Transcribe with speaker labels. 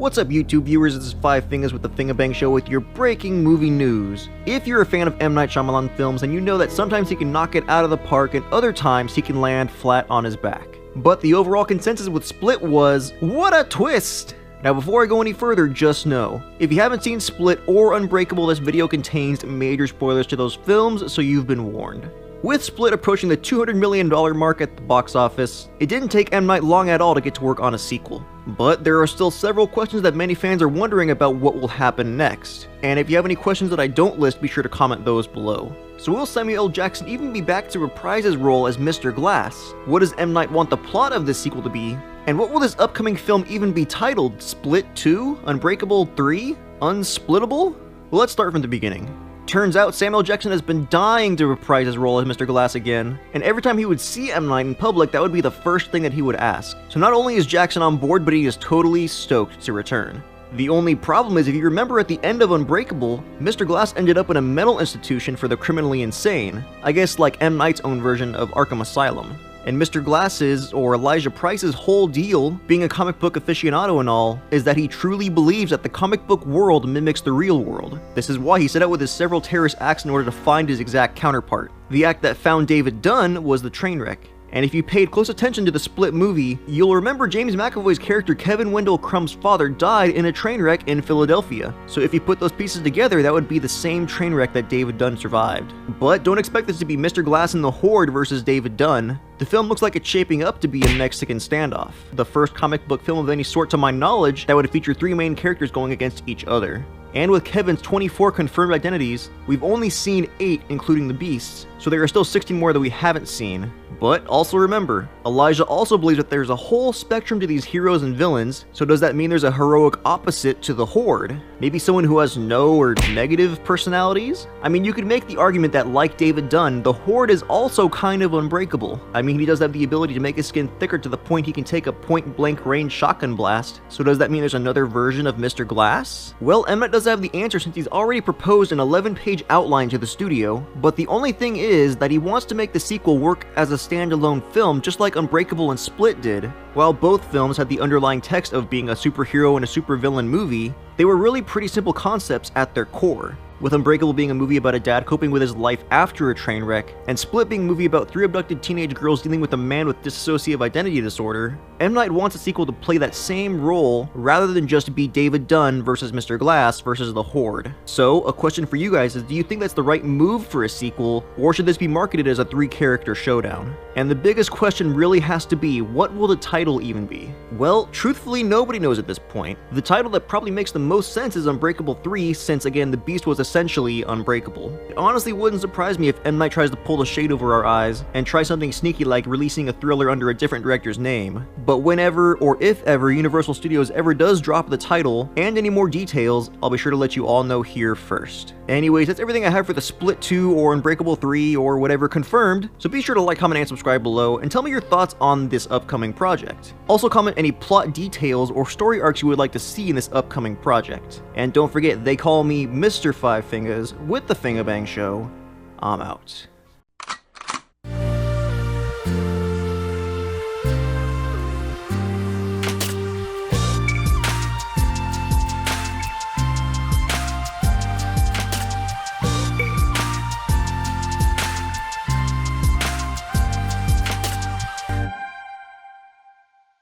Speaker 1: What's up YouTube viewers, this is Five Fingers with the Fingerbang Show with your breaking movie news. If you're a fan of M. Night Shyamalan films, then you know that sometimes he can knock it out of the park and other times he can land flat on his back. But the overall consensus with Split was, what a twist! Now before I go any further, just know, if you haven't seen Split or Unbreakable, this video contains major spoilers to those films, so you've been warned. With Split approaching the $200 million mark at the box office, it didn't take M. Night long at all to get to work on a sequel. But there are still several questions that many fans are wondering about what will happen next. And if you have any questions that I don't list, be sure to comment those below. So will Samuel L. Jackson even be back to reprise his role as Mr. Glass? What does M. Night want the plot of this sequel to be? And what will this upcoming film even be titled? Split 2? Unbreakable 3? Unsplittable? Well, let's start from the beginning. Turns out Samuel Jackson has been dying to reprise his role as Mr. Glass again, and every time he would see M. Night in public, that would be the first thing that he would ask. So not only is Jackson on board, but he is totally stoked to return. The only problem is, if you remember at the end of Unbreakable, Mr. Glass ended up in a mental institution for the criminally insane, I guess like M. Night's own version of Arkham Asylum. And Mr. Glass's, or Elijah Price's, whole deal, being a comic book aficionado and all, is that he truly believes that the comic book world mimics the real world. This is why he set out with his several terrorist acts in order to find his exact counterpart. The act that found David Dunn was the train wreck. And if you paid close attention to the Split movie, you'll remember James McAvoy's character Kevin Wendell Crumb's father died in a train wreck in Philadelphia. So if you put those pieces together, that would be the same train wreck that David Dunn survived. But don't expect this to be Mr. Glass and the Horde versus David Dunn. The film looks like it's shaping up to be a Mexican standoff, the first comic book film of any sort to my knowledge that would feature three main characters going against each other. And with Kevin's 24 confirmed identities, we've only seen 8 including the Beasts, so there are still 16 more that we haven't seen. But also remember, Elijah also believes that there's a whole spectrum to these heroes and villains, so does that mean there's a heroic opposite to the Horde? Maybe someone who has no or negative personalities? I mean, you could make the argument that, like David Dunn, the Horde is also kind of unbreakable. I mean, he does have the ability to make his skin thicker to the point he can take a point-blank range shotgun blast, so does that mean there's another version of Mr. Glass? Well, M. Night does have the answer since he's already proposed an 11-page outline to the studio, but the only thing is that he wants to make the sequel work as a standalone film just like Unbreakable and Split did. While both films had the underlying text of being a superhero and a supervillain movie, they were really pretty simple concepts at their core. With Unbreakable being a movie about a dad coping with his life after a train wreck, and Split being a movie about 3 abducted teenage girls dealing with a man with dissociative identity disorder, M. Night wants a sequel to play that same role rather than just be David Dunn versus Mr. Glass versus the Horde. So, a question for you guys is, do you think that's the right move for a sequel, or should this be marketed as a 3-character showdown? And the biggest question really has to be, what will the title even be? Well, truthfully, nobody knows at this point. The title that probably makes the most sense is Unbreakable 3, since again, the Beast was essentially unbreakable. It honestly wouldn't surprise me if M. Night tries to pull the shade over our eyes and try something sneaky like releasing a thriller under a different director's name. But whenever, or if ever, Universal Studios ever does drop the title and any more details, I'll be sure to let you all know here first. Anyways, that's everything I have for the Split 2 or Unbreakable 3 or whatever confirmed, so be sure to like, comment, and subscribe below and tell me your thoughts on this upcoming project. Also comment any plot details or story arcs you would like to see in this upcoming project. And don't forget, they call me Mr. Five Fingers with the Fingerbang Show. I'm out.